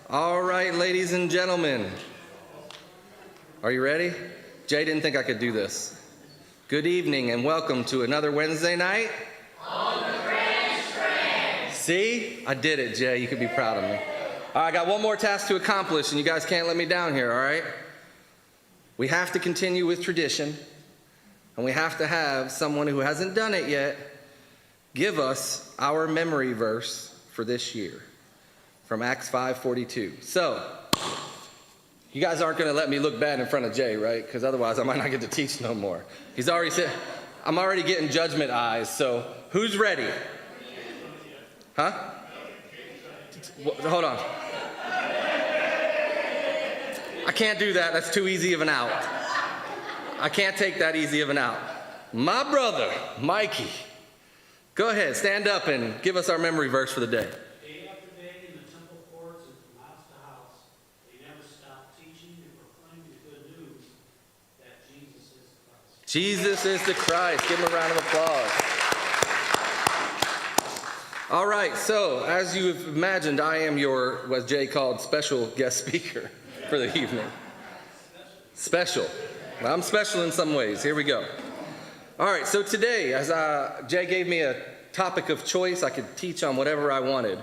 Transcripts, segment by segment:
All right, ladies and gentlemen. Are you ready? Jay didn't think I could do this. Good evening and welcome to another Wednesday night on the Grand Strand. See? I did it, Jay. You could be proud of me. All right, I got one more task to accomplish, and you guys can't let me down here, all right? We have to continue with tradition, and we have to have someone who hasn't done it yet give us our memory verse for this year from Acts 5:42. So, you guys aren't going to let me look bad in front of Jay, right? Because otherwise I might not get to teach no more. He's already said, I'm already getting judgment eyes, so who's ready? Huh? Hold on. I can't do that. That's too easy of an out. I can't take that easy of an out. My brother, Mikey, go ahead, stand up and give us our memory verse for the day. Day after day in the temple courts and from house to house, they never stopped teaching and proclaiming the good news that Jesus is the Christ. Jesus is the Christ. Give him a round of applause. All right, so as you've imagined, I am your, what Jay called, special guest speaker for the evening. Special. Well, I'm special in some ways. Here we go. All right, so today, as Jay gave me a topic of choice, I could teach on whatever I wanted.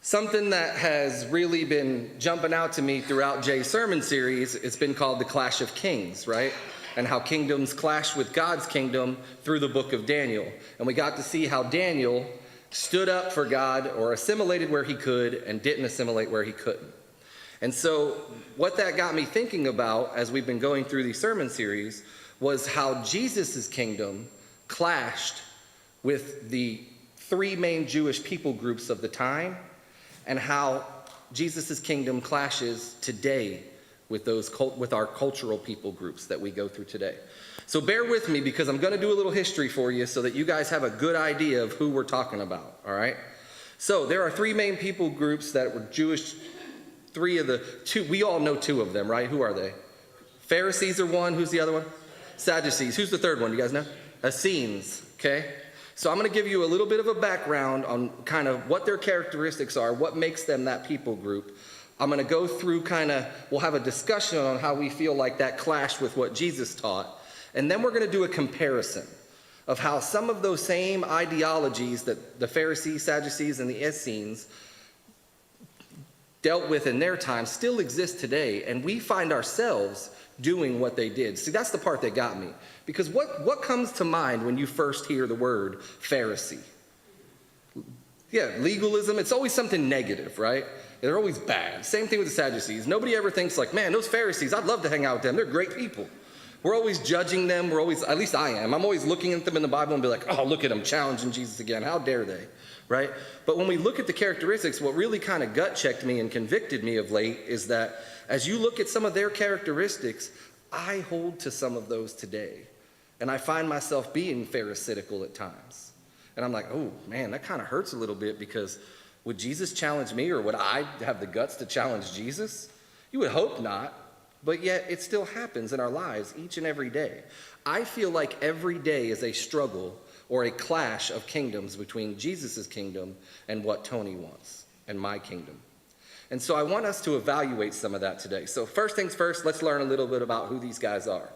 Something that has really been jumping out to me throughout Jay's sermon series, it's been called the Clash of Kings, right? And how kingdoms clash with God's kingdom through the book of Daniel. And we got to see how Daniel stood up for God or assimilated where he could and didn't assimilate where he couldn't. And so what that got me thinking about as we've been going through these sermon series was how Jesus' kingdom clashed with the three main Jewish people groups of the time and how Jesus' kingdom clashes today with our cultural people groups that we go through today. So bear with me because I'm going to do a little history for you so that you guys have a good idea of who we're talking about, all right? So there are three main people groups that were Jewish. Three of the two, we all know two of them, right? Who are they? Pharisees are one. Who's the other one? Sadducees. Who's the third one? You guys know? Essenes, okay? So I'm going to give you a little bit of a background on kind of what their characteristics are, what makes them that people group. I'm going to go through we'll have a discussion on how we feel like that clashed with what Jesus taught. And then we're going to do a comparison of how some of those same ideologies that the Pharisees, Sadducees, and the Essenes dealt with in their time still exist today, and we find ourselves doing what they did. See, that's the part that got me. Because what comes to mind when you first hear the word Pharisee? Yeah, legalism, it's always something negative, right? They're always bad. Same thing with the Sadducees. Nobody ever thinks like, man, those Pharisees, I'd love to hang out with them. They're great people. We're always judging them. At least I am. I'm always looking at them in the Bible and be like, oh, look at them challenging Jesus again. How dare they? Right? But when we look at the characteristics, what really kind of gut checked me and convicted me of late is that as you look at some of their characteristics, I hold to some of those today. And I find myself being pharisaical at times. And I'm like, oh man, that kind of hurts a little bit because would Jesus challenge me or would I have the guts to challenge Jesus? You would hope not. But yet it still happens in our lives each and every day. I feel like every day is a struggle or a clash of kingdoms between Jesus' kingdom and what Tony wants and my kingdom. And so I want us to evaluate some of that today. So first things first, let's learn a little bit about who these guys are.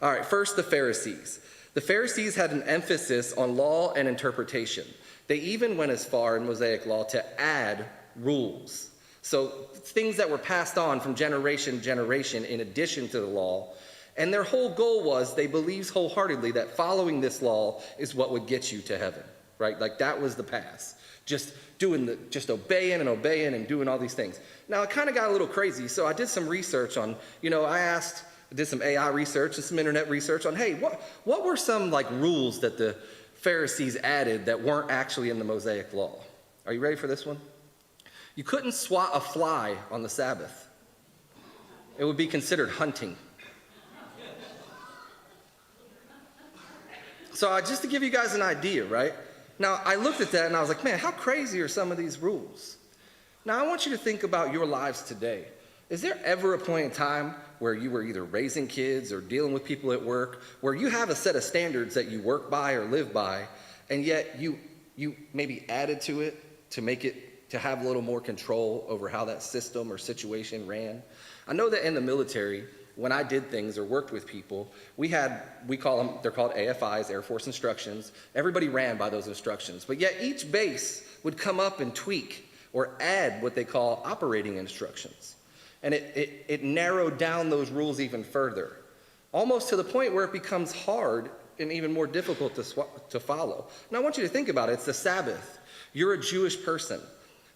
All right, first the Pharisees. The Pharisees had an emphasis on law and interpretation. They even went as far in Mosaic law to add rules. So things that were passed on from generation to generation in addition to the law. And their whole goal was they believed wholeheartedly that following this law is what would get you to heaven, right? Like that was the path. Just obeying and doing all these things. Now it kind of got a little crazy. So I did some research on, I did some AI research and some internet research on, hey, what were some like rules that the Pharisees added that weren't actually in the Mosaic law? Are you ready for this one? You couldn't swat a fly on the Sabbath. It would be considered hunting. So just to give you guys an idea, right? Now, I looked at that and I was like, man, how crazy are some of these rules? Now, I want you to think about your lives today. Is there ever a point in time where you were either raising kids or dealing with people at work where you have a set of standards that you work by or live by, and yet you maybe added to it to make it to have a little more control over how that system or situation ran. I know that in the military, when I did things or worked with people, they're called AFIs, Air Force Instructions. Everybody ran by those instructions, but yet each base would come up and tweak or add what they call operating instructions. And it narrowed down those rules even further, almost to the point where it becomes hard and even more difficult to follow. Now I want you to think about it. It's the Sabbath. You're a Jewish person.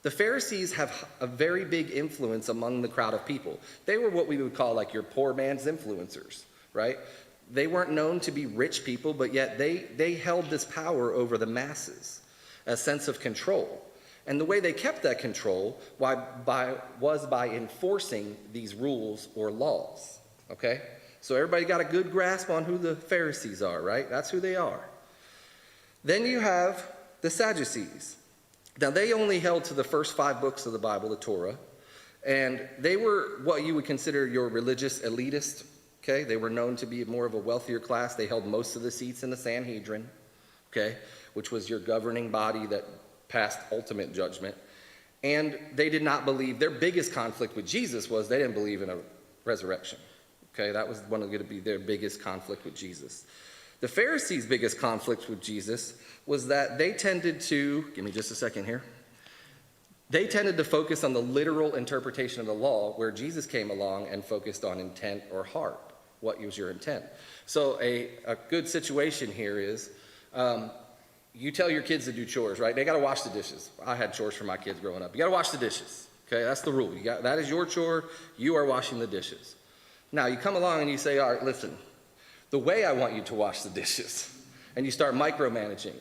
The Pharisees have a very big influence among the crowd of people. They were what we would call like your poor man's influencers, right? They weren't known to be rich people, but yet they held this power over the masses, a sense of control. And the way they kept that control was by enforcing these rules or laws, okay? So everybody got a good grasp on who the Pharisees are, right? That's who they are. Then you have the Sadducees. Now, they only held to the first 5 books of the Bible, the Torah, and they were what you would consider your religious elitist, okay? They were known to be more of a wealthier class. They held most of the seats in the Sanhedrin, okay, which was your governing body that passed ultimate judgment. And they did not believe, their biggest conflict with Jesus was they didn't believe in a resurrection, okay? That was going to be their biggest conflict with Jesus. The Pharisees' biggest conflict with Jesus was that they tended to, give me just a second here, they tended to focus on the literal interpretation of the law, where Jesus came along and focused on intent or heart. What was your intent? So a good situation here is, you tell your kids to do chores, right? They got to wash the dishes. I had chores for my kids growing up. You got to wash the dishes, okay? That's the rule. That is your chore. You are washing the dishes. Now, you come along and you say, all right, listen, the way I want you to wash the dishes, and you start micromanaging.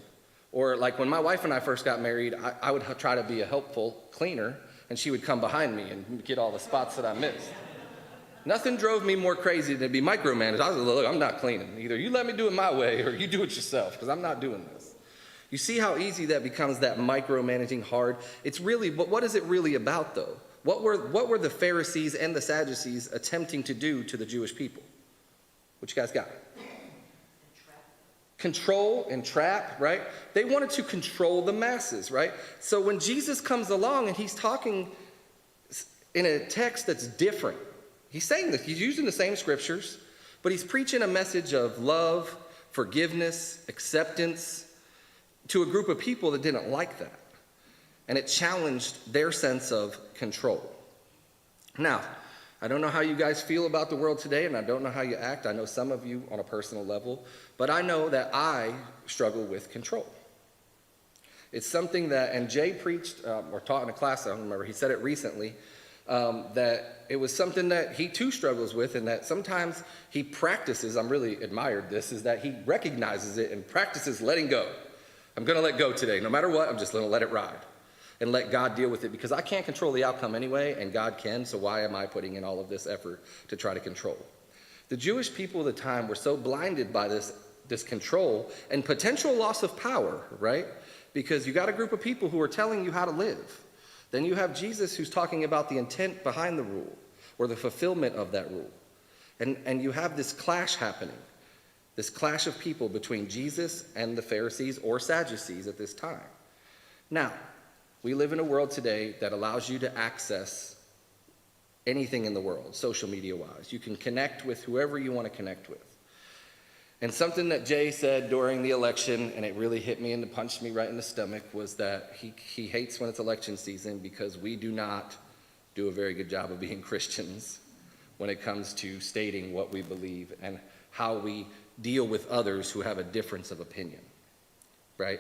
Or like when my wife and I first got married, I would try to be a helpful cleaner, and she would come behind me and get all the spots that I missed. Nothing drove me more crazy than to be micromanaged. I was like, look, I'm not cleaning. Either you let me do it my way or you do it yourself, because I'm not doing this. You see how easy that becomes, that micromanaging hard? It's really, but what is it really about though? What were the Pharisees and the Sadducees attempting to do to the Jewish people? What you guys got? Control and trap, right? They wanted to control the masses, right? So when Jesus comes along and he's talking in a text that's different, he's saying this, he's using the same scriptures, but he's preaching a message of love, forgiveness, acceptance to a group of people that didn't like that. And it challenged their sense of control. Now, I don't know how you guys feel about the world today, and I don't know how you act. I know some of you on a personal level, but I know that I struggle with control. It's something that, and Jay preached or taught in a class, I don't remember, he said it recently, that it was something that he too struggles with, and that sometimes he practices, I'm really admired this, is that he recognizes it and practices letting go. I'm going to let go today. No matter what, I'm just going to let it ride and let God deal with it, because I can't control the outcome anyway, and God can, so why am I putting in all of this effort to try to control? The Jewish people at the time were so blinded by this control and potential loss of power, right? Because you got a group of people who are telling you how to live. Then you have Jesus who's talking about the intent behind the rule or the fulfillment of that rule. And you have this clash happening, this clash of people between Jesus and the Pharisees or Sadducees at this time. Now, we live in a world today that allows you to access anything in the world, social media-wise. You can connect with whoever you want to connect with. And something that Jay said during the election, and it really hit me and punched me right in the stomach, was that he hates when it's election season because we do not do a very good job of being Christians when it comes to stating what we believe and how we deal with others who have a difference of opinion, right?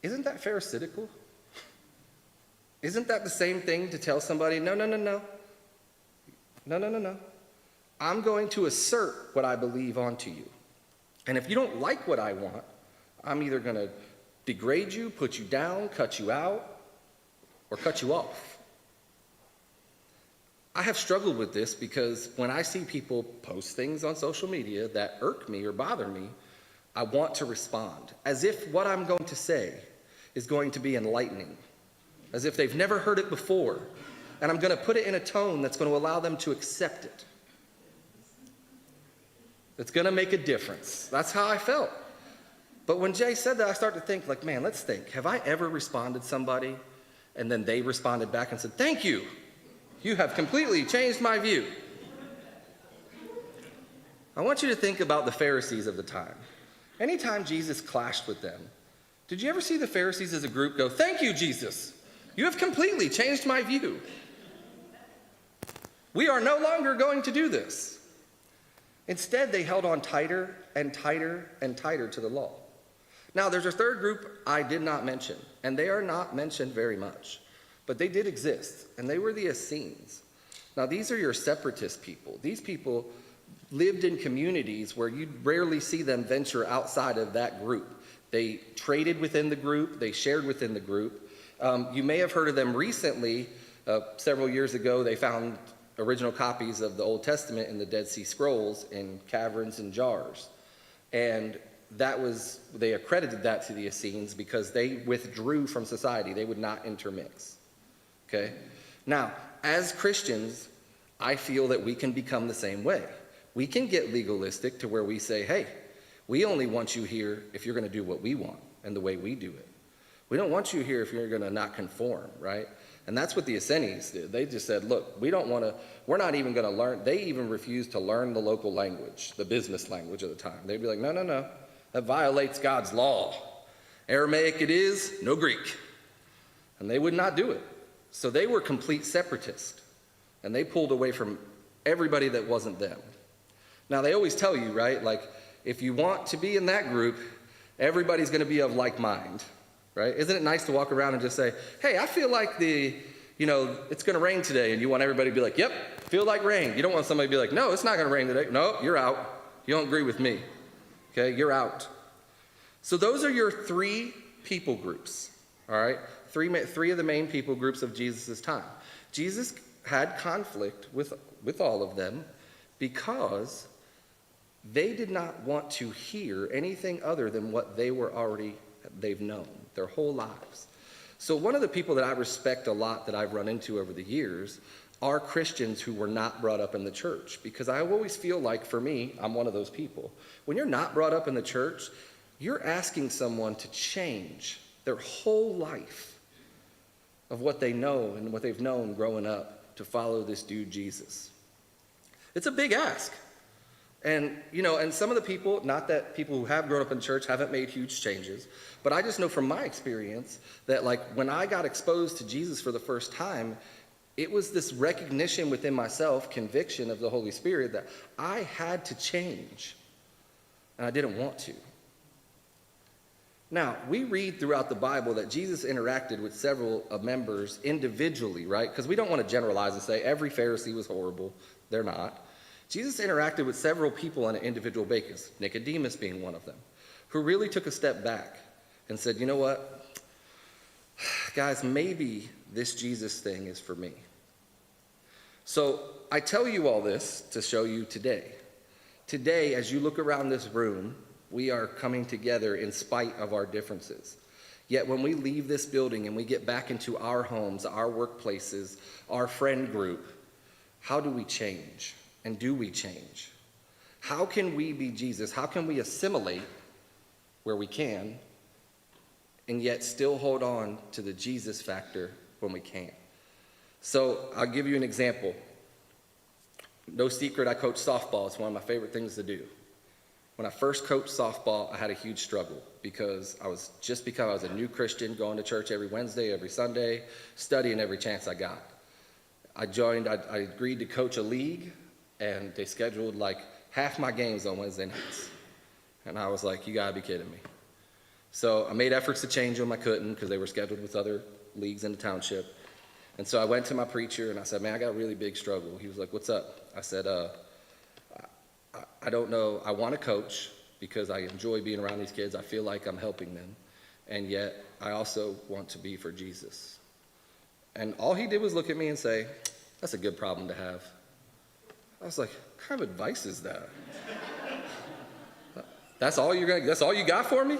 Isn't that pharisaical? Isn't that the same thing to tell somebody, no. I'm going to assert what I believe onto you. And if you don't like what I want, I'm either going to degrade you, put you down, cut you out, or cut you off. I have struggled with this because when I see people post things on social media that irk me or bother me, I want to respond as if what I'm going to say is going to be enlightening, as if they've never heard it before, and I'm going to put it in a tone that's going to allow them to accept it. It's going to make a difference. That's how I felt. But when Jay said that, I started to think, like, man, let's think. Have I ever responded to somebody And then they responded back and said, thank you. You have completely changed my view. I want you to think about the Pharisees of the time. Anytime Jesus clashed with them, did you ever see the Pharisees as a group go, thank you, Jesus. You have completely changed my view. We are no longer going to do this. Instead, they held on tighter and tighter and tighter to the law. Now, there's a third group I did not mention, and they are not mentioned very much, but they did exist, and they were the Essenes. Now, these are your separatist people. These people lived in communities where you'd rarely see them venture outside of that group. They traded within the group. They shared within the group. You may have heard of them recently. Several years ago, they found original copies of the Old Testament in the Dead Sea Scrolls in caverns and jars. And they accredited that to the Essenes because they withdrew from society. They would not intermix. Okay? Now, as Christians, I feel that we can become the same way. We can get legalistic to where we say, hey, we only want you here if you're going to do what we want and the way we do it. We don't want you here if you're going to not conform, right? And that's what the Essenes did. They just said, look, we're not even going to learn. They even refused to learn the local language, the business language of the time. They'd be like, no, that violates God's law. Aramaic it is, no Greek. And they would not do it. So they were complete separatists. And they pulled away from everybody that wasn't them. Now, they always tell you, right, like, if you want to be in that group, everybody's going to be of like mind, right? Isn't it nice to walk around and just say, hey, I feel like it's going to rain today, and you want everybody to be like, yep, feel like rain. You don't want somebody to be like, no, it's not going to rain today. No, you're out. You don't agree with me. Okay, you're out. So those are your three people groups, all right? Three of the main people groups of Jesus' time. Jesus had conflict with all of them because they did not want to hear anything other than what they've known their whole lives. So one of the people that I respect a lot that I've run into over the years are Christians who were not brought up in the church, because I always feel like, for me, I'm one of those people. When you're not brought up in the church, you're asking someone to change their whole life of what they know and what they've known growing up to follow this dude Jesus. It's a big ask. And, and some of the people, not that people who have grown up in church haven't made huge changes, but I just know from my experience that, like, when I got exposed to Jesus for the first time, it was this recognition within myself, conviction of the Holy Spirit, that I had to change, and I didn't want to. Now, we read throughout the Bible that Jesus interacted with several members individually, right? Because we don't want to generalize and say every Pharisee was horrible. They're not. Jesus interacted with several people on an individual basis, Nicodemus being one of them, who really took a step back and said, you know what? Guys, maybe this Jesus thing is for me. So I tell you all this to show you today. Today, as you look around this room, we are coming together in spite of our differences. Yet when we leave this building and we get back into our homes, our workplaces, our friend group, how do we change? And do we change? How can we be Jesus? How can we assimilate where we can and yet still hold on to the Jesus factor when we can't? So I'll give you an example. No secret, I coach softball. It's one of my favorite things to do. When I first coached softball, I had a huge struggle because I was a new Christian, going to church every Wednesday, every Sunday, studying every chance I got. I agreed to coach a league, and they scheduled like half my games on Wednesday nights. And I was like, you gotta be kidding me. So I made efforts to change them. I couldn't because they were scheduled with other leagues in the township. And so I went to my preacher and I said, man, I got a really big struggle. He was like, what's up? I said, I don't know. I want to coach because I enjoy being around these kids. I feel like I'm helping them. And yet I also want to be for Jesus. And all he did was look at me and say, that's a good problem to have. I was like, what kind of advice is that? That's all you got for me?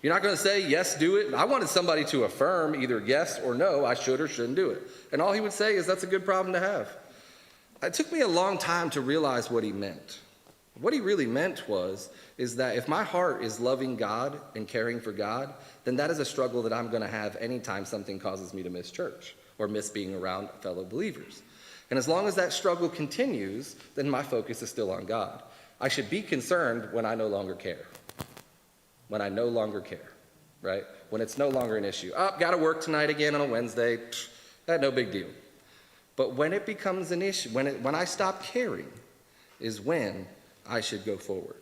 You're not going to say, yes, do it? I wanted somebody to affirm either yes or no, I should or shouldn't do it. And all he would say is, that's a good problem to have. It took me a long time to realize what he meant. What he really meant is that if my heart is loving God and caring for God, then that is a struggle that I'm going to have anytime something causes me to miss church or miss being around fellow believers. And as long as that struggle continues, then my focus is still on God. I should be concerned when I no longer care. When I no longer care, right? When it's no longer an issue. Oh, got to work tonight again on a Wednesday. That no big deal. But when it becomes an issue, when I stop caring, is when I should go forward.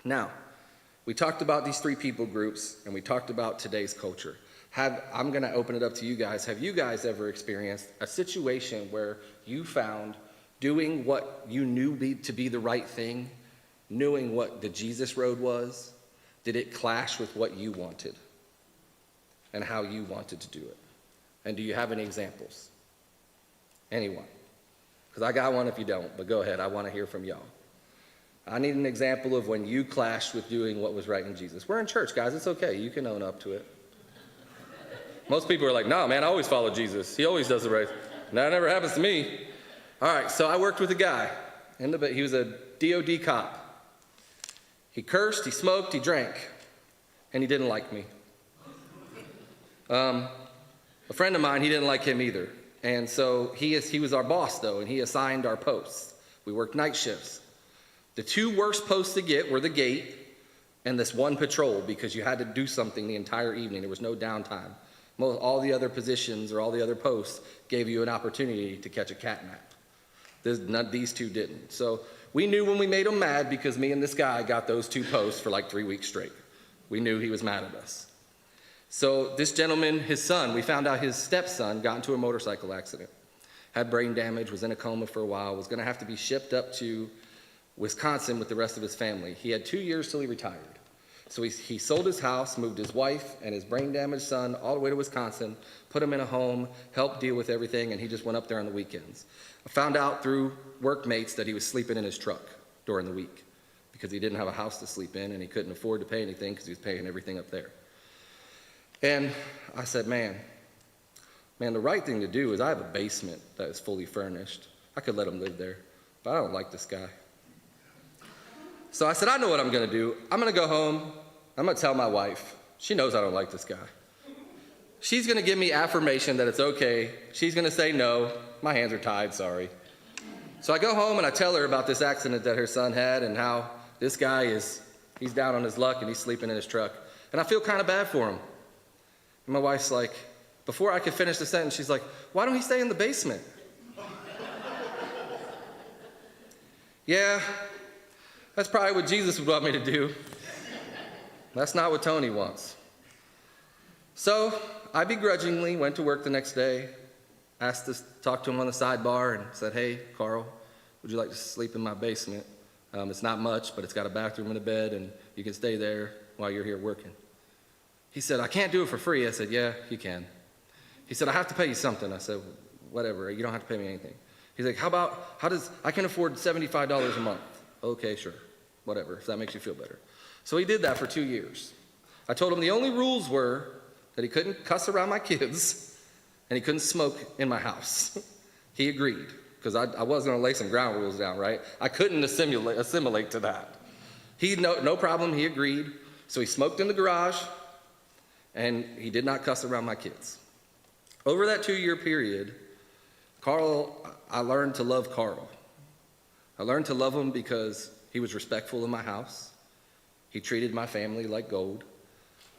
Now, we talked about these three people groups, and we talked about today's culture. I'm going to open it up to you guys. Have you guys ever experienced a situation where you found doing what you knew to be the right thing, knowing what the Jesus road was, did it clash with what you wanted and how you wanted to do it? And do you have any examples? Anyone? Because I got one if you don't, but go ahead. I want to hear from y'all. I need an example of when you clashed with doing what was right in Jesus. We're in church, guys. It's okay. You can own up to it. Most people are like, no, man, I always follow Jesus. He always does the right thing. That never happens to me. All right, so I worked with a guy. He was a DOD cop. He cursed, he smoked, he drank, and he didn't like me. A friend of mine, he didn't like him either. And so he was our boss, though, and he assigned our posts. We worked night shifts. The two worst posts to get were the gate and this one patrol, because you had to do something the entire evening. There was no downtime. All the other positions or all the other posts gave you an opportunity to catch a cat nap. These two didn't. So we knew when we made him mad, because me and this guy got those two posts for like 3 weeks straight. We knew he was mad at us. So this gentleman, his son, we found out his stepson got into a motorcycle accident, had brain damage, was in a coma for a while, was going to have to be shipped up to Wisconsin with the rest of his family. He had 2 years till he retired. So he sold his house, moved his wife and his brain-damaged son all the way to Wisconsin, put him in a home, helped deal with everything, and he just went up there on the weekends. I found out through workmates that he was sleeping in his truck during the week because he didn't have a house to sleep in, and he couldn't afford to pay anything because he was paying everything up there. And I said, man, the right thing to do is I have a basement that is fully furnished. I could let him live there, but I don't like this guy. So I said, I know what I'm going to do. I'm going to go home. I'm going to tell my wife. She knows I don't like this guy. She's going to give me affirmation that it's okay. She's going to say no. My hands are tied, sorry. So I go home and I tell her about this accident that her son had and how this guy he's down on his luck and he's sleeping in his truck. And I feel kind of bad for him. And my wife's like, before I could finish the sentence, she's like, why don't he stay in the basement? Yeah. That's probably what Jesus would want me to do. That's not what Tony wants. So I begrudgingly went to work the next day, asked to talk to him on the sidebar, and said, hey, Carl, would you like to sleep in my basement? It's not much, but it's got a bathroom and a bed, and you can stay there while you're here working. He said, I can't do it for free. I said, yeah, you can. He said, I have to pay you something. I said, whatever, you don't have to pay me anything. He's like, I can afford $75 a month. Okay, sure, whatever, if that makes you feel better. So he did that for 2 years. I told him the only rules were that he couldn't cuss around my kids and he couldn't smoke in my house. He agreed, because I was going to lay some ground rules down, right? I couldn't assimilate to that. No problem, he agreed. So he smoked in the garage and he did not cuss around my kids. Over that 2-year period, I learned to love Carl. I learned to love him because he was respectful in my house. He treated my family like gold.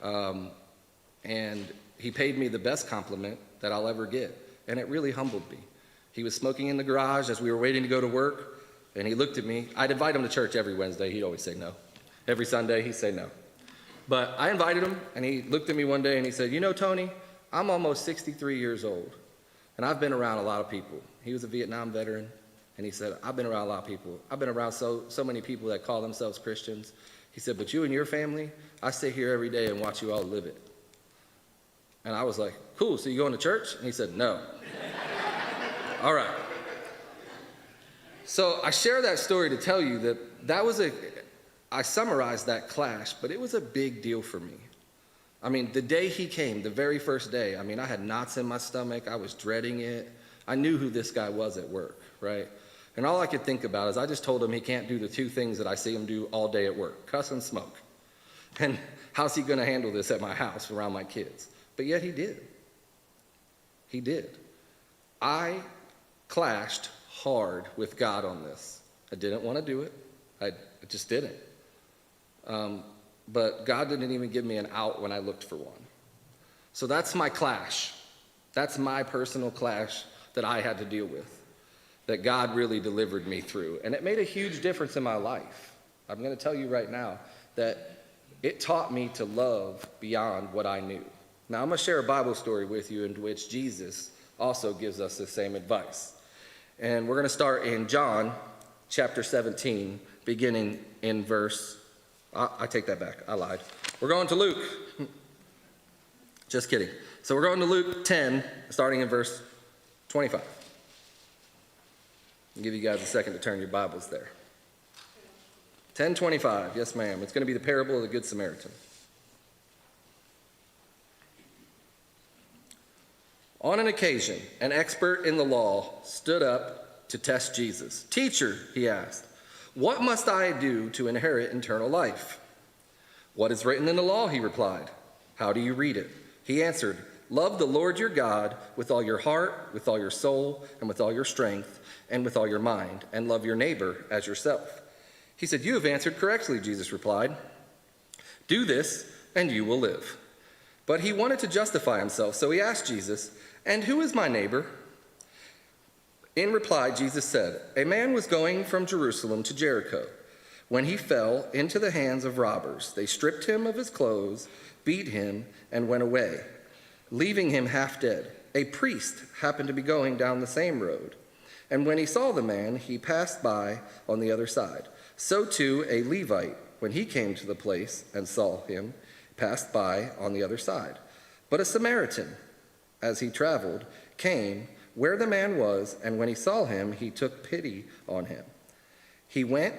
And he paid me the best compliment that I'll ever get. And it really humbled me. He was smoking in the garage as we were waiting to go to work. And he looked at me. I'd invite him to church every Wednesday. He'd always say no. Every Sunday, he'd say no. But I invited him, and he looked at me one day and he said, you know, Tony, I'm almost 63 years old. And I've been around a lot of people. He was a Vietnam veteran. And he said, I've been around a lot of people. I've been around so many people that call themselves Christians. He said, but you and your family, I sit here every day and watch you all live it. And I was like, cool, so you going to church? And he said, no. All right. So I share that story to tell you that I summarized that clash, but it was a big deal for me. I mean, the day he came, the very first day, I had knots in my stomach. I was dreading it. I knew who this guy was at work, right? And all I could think about is I just told him he can't do the two things that I see him do all day at work, cuss and smoke. And how's he going to handle this at my house around my kids? But yet he did. He did. I clashed hard with God on this. I didn't want to do it. I just didn't. But God didn't even give me an out when I looked for one. So that's my clash. That's my personal clash that I had to deal with, that God really delivered me through. And it made a huge difference in my life. I'm going to tell you right now that it taught me to love beyond what I knew. Now I'm going to share a Bible story with you in which Jesus also gives us the same advice. And we're going to start in John chapter 17, beginning in verse, I take that back, I lied. We're going to Luke. Just kidding. So we're going to Luke 10, starting in verse 25. I'll give you guys a second to turn your Bibles there. 10:25, yes ma'am. It's going to be the parable of the Good Samaritan. On an occasion, an expert in the law stood up to test Jesus. "Teacher," he asked, "what must I do to inherit eternal life?" "What is written in the law?" he replied. "How do you read it?" He answered, "Love the Lord your God with all your heart, with all your soul, and with all your strength, and with all your mind, and love your neighbor as yourself." He said, "You have answered correctly," Jesus replied. "Do this, and you will live." But he wanted to justify himself, so he asked Jesus, "And who is my neighbor?" In reply, Jesus said, "A man was going from Jerusalem to Jericho when he fell into the hands of robbers. They stripped him of his clothes, beat him, and went away, leaving him half dead. A priest happened to be going down the same road, and when he saw the man, he passed by on the other side. So too a Levite, when he came to the place and saw him, passed by on the other side. But a Samaritan, as he traveled, came where the man was, and when he saw him, he took pity on him. He went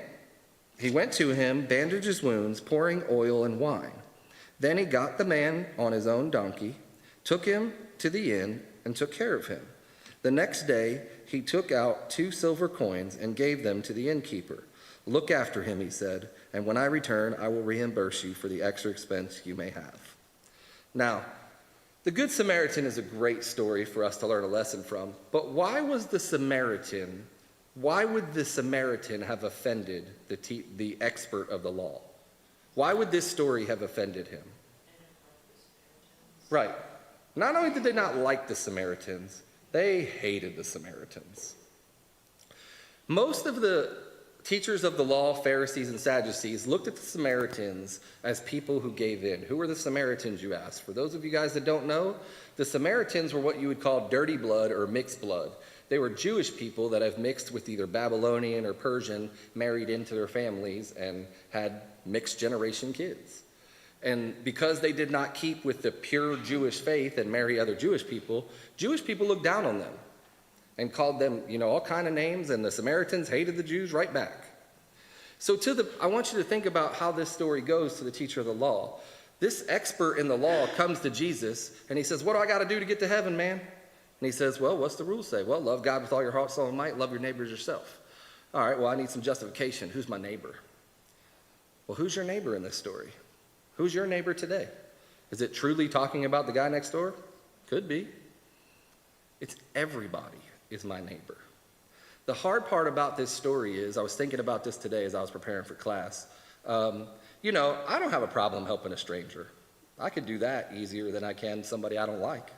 to him, bandaged his wounds, pouring oil and wine. Then he got the man on his own donkey, took him to the inn, and took care of him. The next day he took out 2 silver coins and gave them to the innkeeper. "Look after him," he said, "and when I return, I will reimburse you for the extra expense you may have." Now, the Good Samaritan is a great story for us to learn a lesson from, but why would the Samaritan have offended the expert of the law? Why would this story have offended him? Right. Not only did they not like the Samaritans, they hated the Samaritans. Most of the teachers of the law, Pharisees and Sadducees, looked at the Samaritans as people who gave in. Who were the Samaritans, you ask? For those of you guys that don't know, the Samaritans were what you would call dirty blood or mixed blood. They were Jewish people that have mixed with either Babylonian or Persian, married into their families, and had mixed generation kids. And because they did not keep with the pure Jewish faith and marry other Jewish people looked down on them and called them, all kind of names, and the Samaritans hated the Jews right back. So I want you to think about how this story goes to the teacher of the law. This expert in the law comes to Jesus, and he says, "What do I got to do to get to heaven, man?" And he says, "Well, what's the rule say?" "Well, love God with all your heart, soul, and might. Love your neighbor as yourself." "All right, well, I need some justification. Who's my neighbor?" Well, who's your neighbor in this story? Who's your neighbor today? Is it truly talking about the guy next door? Could be. It's everybody is my neighbor. The hard part about this story is, I was thinking about this today as I was preparing for class. I don't have a problem helping a stranger. I could do that easier than I can somebody I don't like,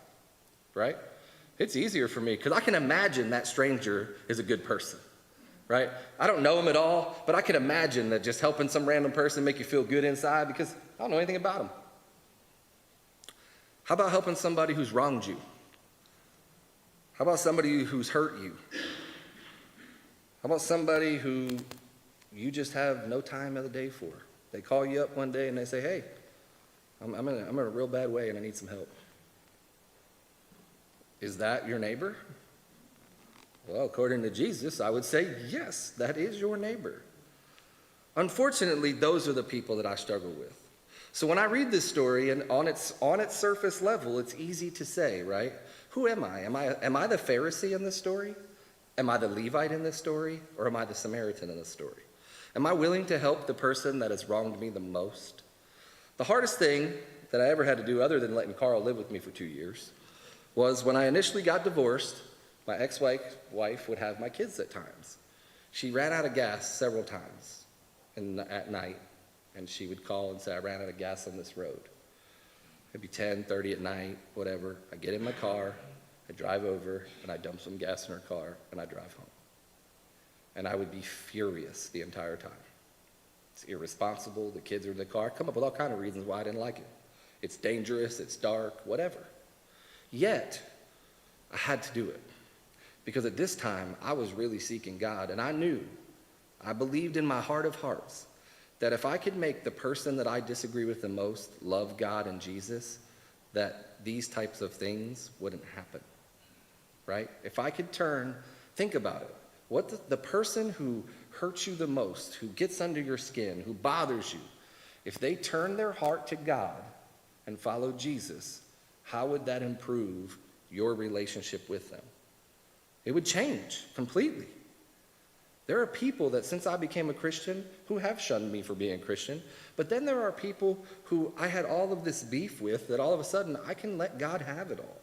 right? It's easier for me because I can imagine that stranger is a good person, right? I don't know him at all, but I can imagine that just helping some random person make you feel good inside because I don't know anything about him. How about helping somebody who's wronged you? How about somebody who's hurt you? How about somebody who you just have no time of the day for? They call you up one day and they say, "Hey, I'm in a real bad way and I need some help." Is that your neighbor? Well, according to Jesus, I would say yes, that is your neighbor. Unfortunately, those are the people that I struggle with. So when I read this story, and on its surface level, it's easy to say, right? Who am I? Am I the Pharisee in this story? Am I the Levite in this story, or am I the Samaritan in this story? Am I willing to help the person that has wronged me the most? The hardest thing that I ever had to do, other than letting Carl live with me for 2 years, was when I initially got divorced, my ex-wife would have my kids at times. She ran out of gas several times at night, and she would call and say, I ran out of gas on this road. It'd be 10:30 at night, whatever. I get in my car, I drive over, and I dump some gas in her car, and I drive home. And I would be furious the entire time. It's irresponsible, the kids are in the car. I'd come up with all kinds of reasons why I didn't like it. It's dangerous, it's dark, whatever. Yet, I had to do it. Because at this time, I was really seeking God, and I believed in my heart of hearts, that if I could make the person that I disagree with the most love God and Jesus, that these types of things wouldn't happen, right? If I could think about it. What the person who hurts you the most, who gets under your skin, who bothers you, if they turn their heart to God and follow Jesus, how would that improve your relationship with them? It would change completely. There are people that since I became a Christian who have shunned me for being a Christian, but then there are people who I had all of this beef with that all of a sudden I can let God have it all.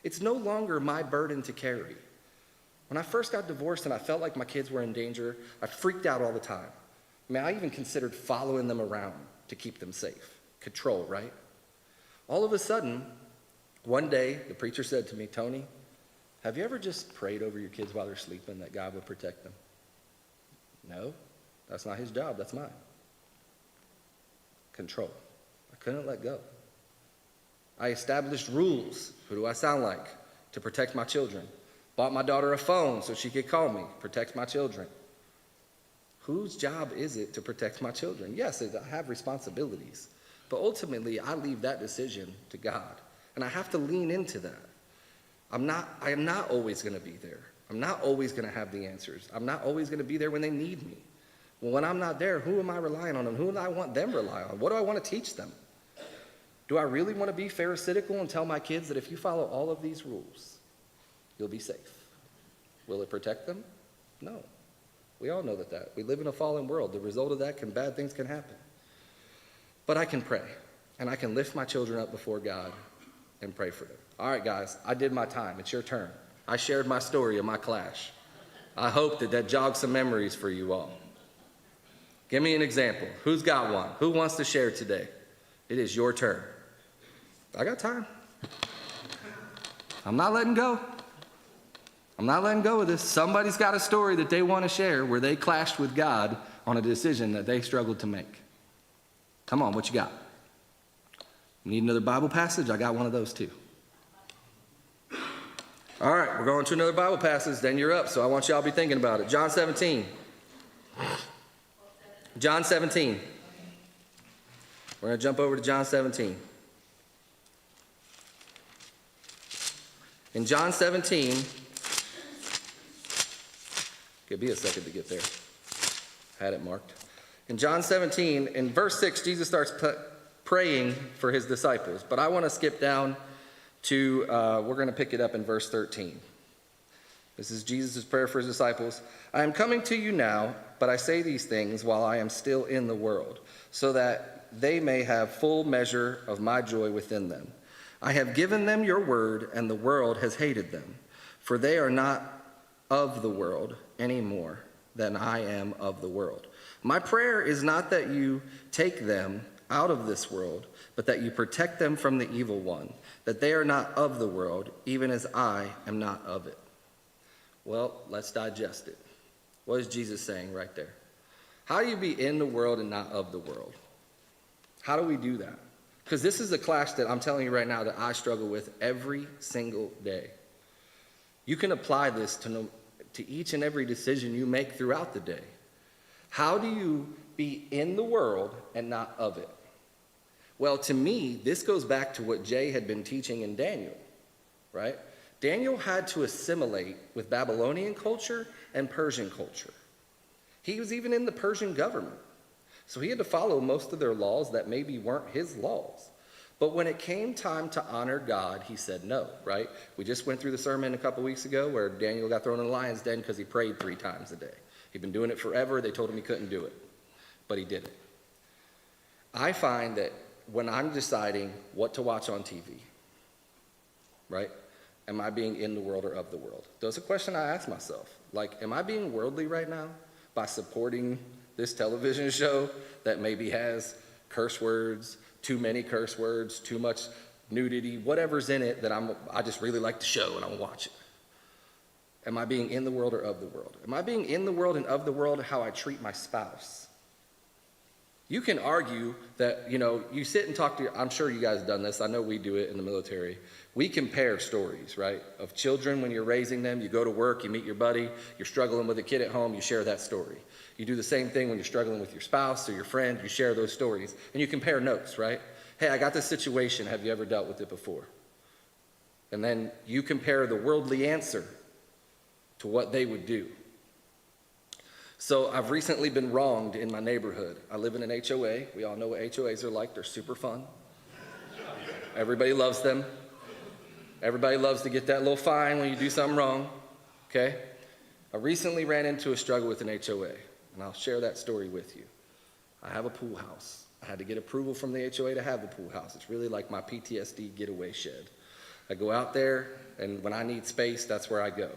It's no longer my burden to carry. When I first got divorced and I felt like my kids were in danger, I freaked out all the time. I mean, I even considered following them around to keep them safe. Control, right? All of a sudden, one day, the preacher said to me, Tony, have you ever just prayed over your kids while they're sleeping that God would protect them? No, that's not his job, that's mine. Control. I couldn't let go. I established rules, who do I sound like, to protect my children. Bought my daughter a phone so she could call me, protect my children. Whose job is it to protect my children? Yes, I have responsibilities, but ultimately I leave that decision to God, and I have to lean into that. I am not always going to be there. I'm not always going to have the answers. I'm not always going to be there when they need me. Well, when I'm not there, who am I relying on, and who do I want them to rely on? What do I want to teach them? Do I really want to be pharisaical and tell my kids that if you follow all of these rules, you'll be safe? Will it protect them? No. We all know that. We live in a fallen world. The result of that bad things can happen. But I can pray, and I can lift my children up before God and pray for them. All right, guys, I did my time. It's your turn. I shared my story of my clash. I hope that jogs some memories for you all. Give me an example. Who's got one? Who wants to share today? It is your turn. I got time. I'm not letting go. I'm not letting go of this. Somebody's got a story that they want to share where they clashed with God on a decision that they struggled to make. Come on, what you got? Need another Bible passage? I got one of those too. All right, we're going to another Bible passage, then you're up, so I want y'all to be thinking about it. John 17. John 17. We're going to jump over to John 17. In John 17, give me a second to get there. Had it marked. In John 17, in verse 6, Jesus starts praying for his disciples, but I want to skip down to, we're going to pick it up in verse 13. This is Jesus' prayer for his disciples. I am coming to you now, but I say these things while I am still in the world, so that they may have full measure of my joy within them. I have given them your word, and the world has hated them, for they are not of the world any more than I am of the world. My prayer is not that you take them out of this world, but that you protect them from the evil one, that they are not of the world, even as I am not of it. Well, let's digest it. What is Jesus saying right there? How do you be in the world and not of the world? How do we do that? Because this is a clash that I'm telling you right now that I struggle with every single day. You can apply this to each and every decision you make throughout the day. How do you be in the world and not of it? Well, to me, this goes back to what Jay had been teaching in Daniel, right? Daniel had to assimilate with Babylonian culture and Persian culture. He was even in the Persian government. So he had to follow most of their laws that maybe weren't his laws. But when it came time to honor God, he said no, right? We just went through the sermon a couple weeks ago where Daniel got thrown in the lion's den because he prayed 3 times a day. He'd been doing it forever. They told him he couldn't do it, but he did it. I find that when I'm deciding what to watch on TV, right? Am I being in the world or of the world? That's a question I ask myself. Like, am I being worldly right now by supporting this television show that maybe has curse words, too many curse words, too much nudity, whatever's in it that I just really like the show and I'll watch it? Am I being in the world or of the world? Am I being in the world and of the world how I treat my spouse? You can argue that, you sit and talk to, I'm sure you guys have done this. I know we do it in the military. We compare stories, right? Of children when you're raising them. You go to work, you meet your buddy, you're struggling with a kid at home, you share that story. You do the same thing when you're struggling with your spouse or your friend, you share those stories. And you compare notes, right? Hey, I got this situation. Have you ever dealt with it before? And then you compare the worldly answer to what they would do. So I've recently been wronged in my neighborhood. I live in an HOA. We all know what HOAs are like. They're super fun. Everybody loves them. Everybody loves to get that little fine when you do something wrong, okay? I recently ran into a struggle with an HOA, and I'll share that story with you. I have a pool house. I had to get approval from the HOA to have a pool house. It's really like my PTSD getaway shed. I go out there, and when I need space, that's where I go.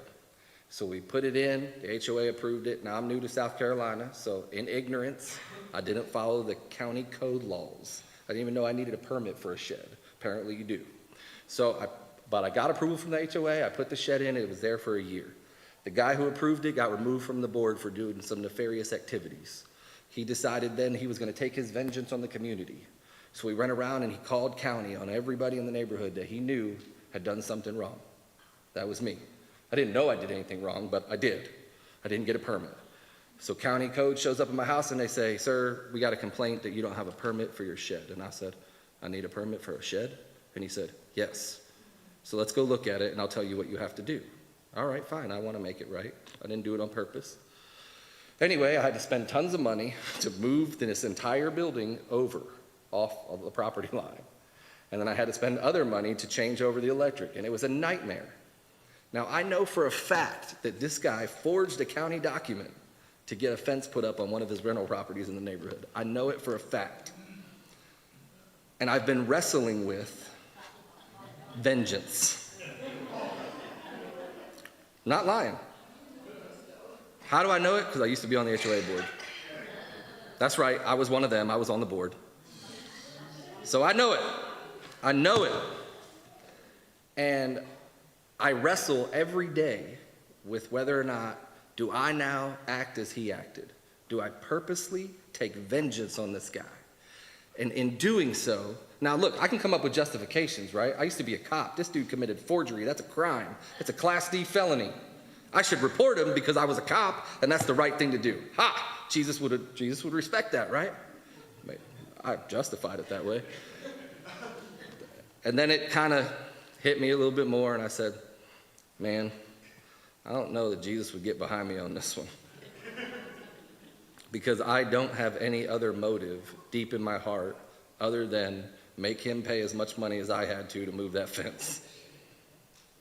So we put it in, the HOA approved it. Now I'm new to South Carolina, so in ignorance, I didn't follow the county code laws. I didn't even know I needed a permit for a shed. Apparently you do. But I got approval from the HOA, I put the shed in, it was there for a year. The guy who approved it got removed from the board for doing some nefarious activities. He decided then he was gonna take his vengeance on the community. So he went around and he called county on everybody in the neighborhood that he knew had done something wrong. That was me. I didn't know I did anything wrong, but I did. I didn't get a permit. So county code shows up at my house and they say, sir, we got a complaint that you don't have a permit for your shed. And I said, I need a permit for a shed? And he said, yes. So let's go look at it and I'll tell you what you have to do. All right, fine, I want to make it right. I didn't do it on purpose. Anyway, I had to spend tons of money to move this entire building over off of the property line. And then I had to spend other money to change over the electric, and it was a nightmare. Now, I know for a fact that this guy forged a county document to get a fence put up on one of his rental properties in the neighborhood. I know it for a fact. And I've been wrestling with vengeance. Not lying. How do I know it? Because I used to be on the HOA board. That's right, I was one of them. I was on the board. So I know it. I know it. And I wrestle every day with whether or not do I now act as he acted? Do I purposely take vengeance on this guy? And in doing so, now look, I can come up with justifications, right? I used to be a cop. This dude committed forgery. That's a crime. It's a Class D felony. I should report him because I was a cop, and that's the right thing to do. Ha! Jesus would respect that, right? I justified it that way. And then it kind of hit me a little bit more, and I said, man, I don't know that Jesus would get behind me on this one. Because I don't have any other motive deep in my heart other than make him pay as much money as I had to move that fence.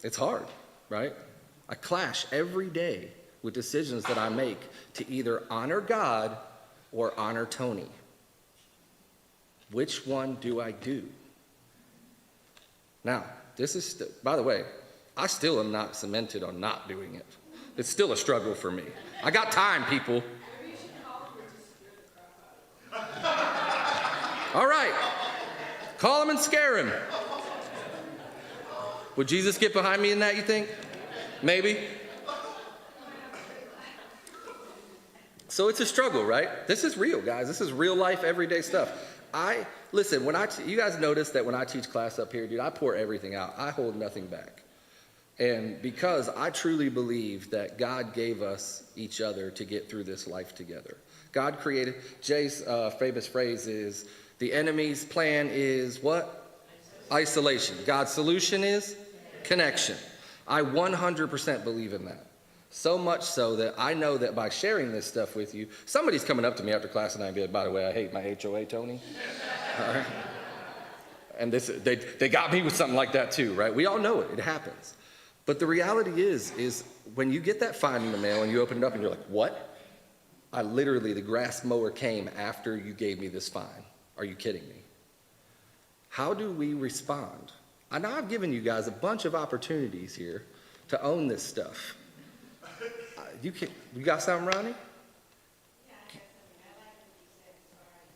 It's hard, right? I clash every day with decisions that I make to either honor God or honor Tony. Which one do I do? Now, this is, by the way, I still am not cemented on not doing it. It's still a struggle for me. I got time, people. All right, call him and scare him. Would Jesus get behind me in that, you think? Maybe. So it's a struggle, right? This is real, guys. This is real life, everyday stuff. Listen, you guys notice that when I teach class up here, dude, I pour everything out. I hold nothing back. And because I truly believe that God gave us each other to get through this life together. God created, Jay's famous phrase is, the enemy's plan is what? Isolation. God's solution is connection. I 100% believe in that. So much so that I know that by sharing this stuff with you, somebody's coming up to me after class tonight and be like, by the way, I hate my HOA, Tony. All right. And they got me with something like that too, right? We all know it. It happens. But the reality is when you get that fine in the mail and you open it up and you're like, what? The grass mower came after you gave me this fine. Are you kidding me? How do we respond? I know I've given you guys a bunch of opportunities here to own this stuff. You got something, Ronnie? Yeah, I got something. I like what you said as far as,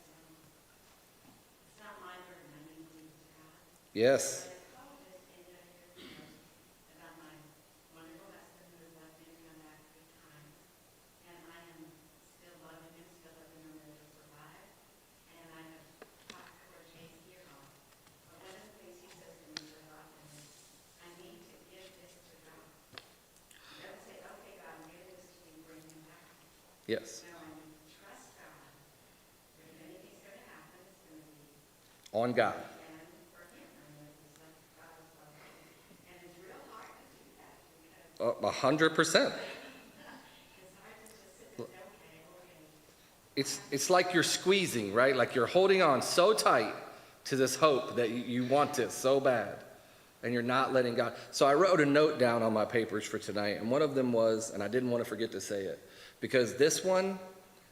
it's not my burden, I need to use God. Yes. But I called this and I heard about my wonderful husband who has left me and come back 3 times. And I am still loving him a little survive. And I have talked for Chase year off. But one of the things he says to me very often is, I need to give this to God. He doesn't say, okay, God, I'm giving this to you, bring him back. Yes. No, I need to trust God. If anything's going to happen, it's going to be On God. and for him. I mean, it's like God is loving. And it's real hard to do that because 100%. it's hard to just sit there and say, okay. It's like you're squeezing, right? Like you're holding on so tight to this hope that you want it so bad, and you're not letting God. So I wrote a note down on my papers for tonight, and one of them was, and I didn't want to forget to say it, because this one,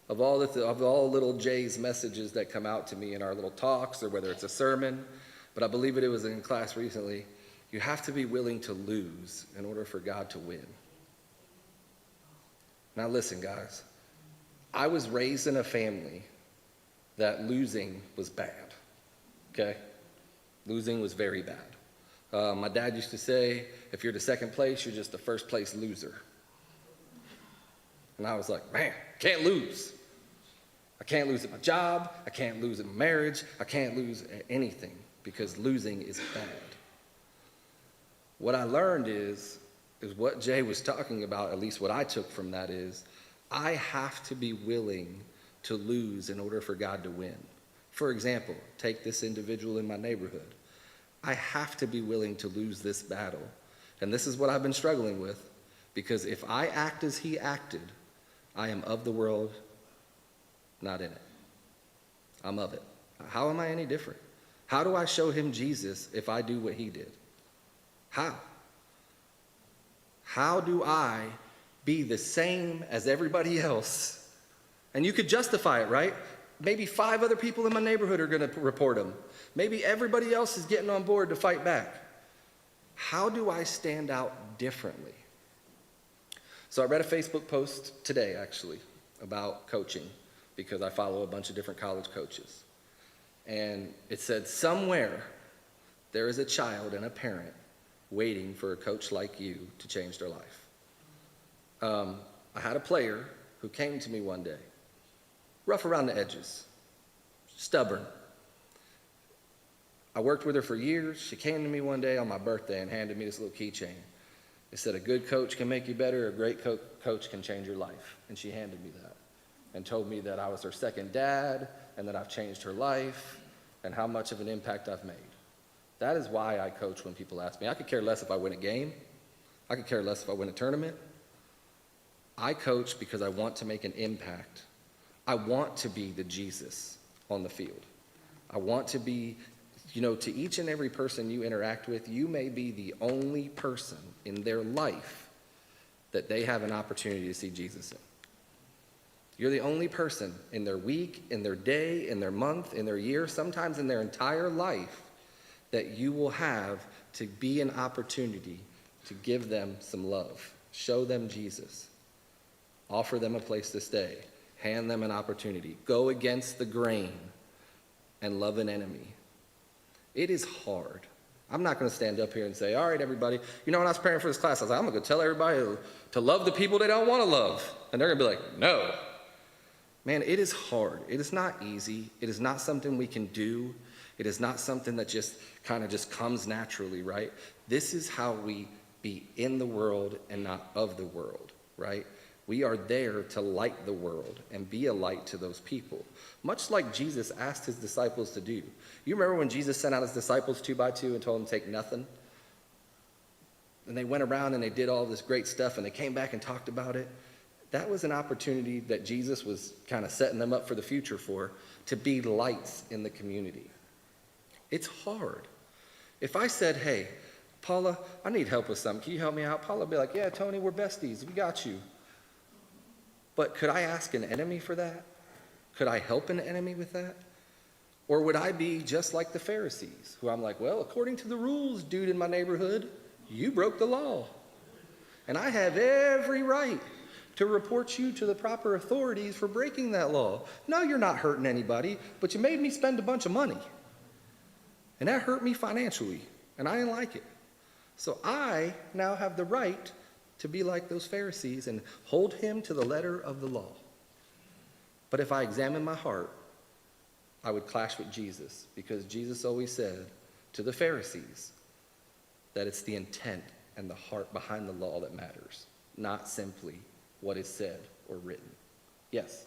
of all little Jay's messages that come out to me in our little talks, or whether it's a sermon, but I believe it was in class recently, you have to be willing to lose in order for God to win. Now listen, guys. I was raised in a family that losing was bad, okay? Losing was very bad. My dad used to say, if you're the second place, you're just the first place loser. And I was like, man, can't lose. I can't lose at my job. I can't lose at marriage. I can't lose at anything because losing is bad. What I learned is what Jay was talking about, at least what I took from that is, I have to be willing to lose in order for God to win. For example, take this individual in my neighborhood. I have to be willing to lose this battle. And this is what I've been struggling with, because if I act as he acted, I am of the world, not in it. I'm of it. How am I any different? How do I show him Jesus if I do what he did? How? How do I be the same as everybody else? And you could justify it, right? Maybe 5 other people in my neighborhood are going to report him. Maybe everybody else is getting on board to fight back. How do I stand out differently? So I read a Facebook post today, actually, about coaching, because I follow a bunch of different college coaches. And it said, somewhere there is a child and a parent waiting for a coach like you to change their life. I had a player who came to me one day, rough around the edges, stubborn. I worked with her for years. She came to me one day on my birthday and handed me this little keychain. It said, a good coach can make you better, a great coach can change your life. And she handed me that and told me that I was her second dad and that I've changed her life and how much of an impact I've made. That is why I coach when people ask me. I could care less if I win a game. I could care less if I win a tournament. I coach because I want to make an impact. I want to be the Jesus on the field. I want to be, to each and every person you interact with, you may be the only person in their life that they have an opportunity to see Jesus in. You're the only person in their week, in their day, in their month, in their year, sometimes in their entire life that you will have to be an opportunity to give them some love, show them Jesus, offer them a place to stay, hand them an opportunity, go against the grain, and love an enemy. It is hard. I'm not going to stand up here and say, all right, everybody. When I was preparing for this class, I was like, I'm going to go tell everybody to love the people they don't want to love. And they're going to be like, no. Man, it is hard. It is not easy. It is not something we can do. It is not something that just kind of just comes naturally, right? This is how we be in the world and not of the world, right? We are there to light the world and be a light to those people, much like Jesus asked his disciples to do. You remember when Jesus sent out his disciples 2 by 2 and told them to take nothing? And they went around and they did all this great stuff and they came back and talked about it. That was an opportunity that Jesus was kind of setting them up for the future for, to be lights in the community. It's hard. If I said, hey, Paula, I need help with something. Can you help me out? Paula would be like, yeah, Tony, we're besties. We got you. But could I ask an enemy for that? Could I help an enemy with that? Or would I be just like the Pharisees, who I'm like, well, according to the rules, dude in my neighborhood, you broke the law. And I have every right to report you to the proper authorities for breaking that law. No, you're not hurting anybody, but you made me spend a bunch of money. And that hurt me financially, and I didn't like it. So I now have the right to be like those Pharisees and hold him to the letter of the law. But if I examine my heart, I would clash with Jesus, because Jesus always said to the Pharisees that it's the intent and the heart behind the law that matters, not simply what is said or written. Yes?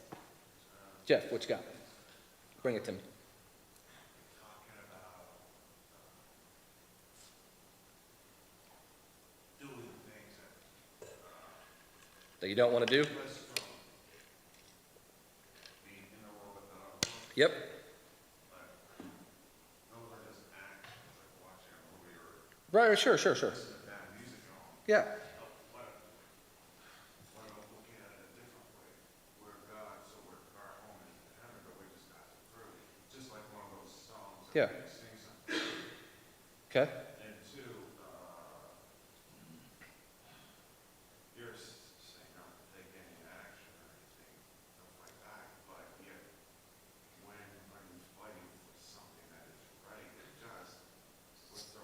Jeff, what you got? Bring it to me. Talking about doing things That you don't want to do? less from being in the world with the Yep. but those are just actions, like watching a movie or Right, sure. listening to bad music and all. Yeah. What about looking at it a different way? We're God, so our home is in heaven, but we just got through. Just like one of those songs Yeah. that we sing something. Okay. And two, you're saying not to take any action or anything, stuff like that, but yet, when are you fighting for something that is right and just, what's the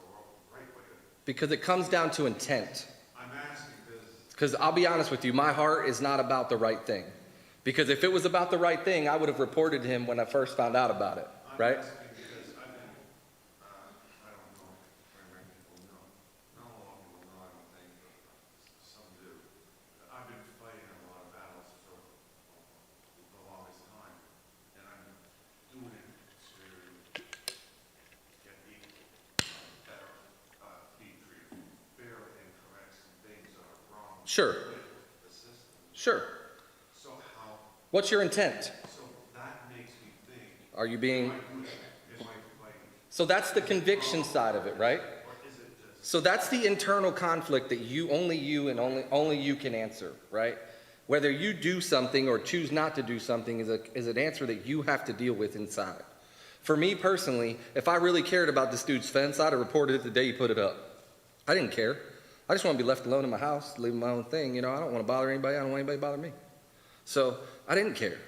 right way to, Because it comes down to intent. I'm asking this, Because I'll be honest with you, my heart is not about the right thing. Because if it was about the right thing, I would have reported him when I first found out about it, right? I'm asking because I've been, I don't know, very many people know, not a lot of people know, I don't think, but some do. I've been fighting a lot of battles for the longest time, and I'm doing it to get people better, be treated fairly and correct some things that are wrong Sure. with the system. Sure. So how, What's your intent? so that makes me think, Are you being... am I fighting, So that's the conviction side of it, right? or is it just? So that's the internal conflict that only you and only you can answer, right? Whether you do something or choose not to do something is an answer that you have to deal with inside. For me personally, if I really cared about this dude's fence, I'd have reported it the day he put it up. I didn't care. I just want to be left alone in my house, leaving my own thing. You know, I don't want to bother anybody. I don't want anybody to bother me. So I didn't care.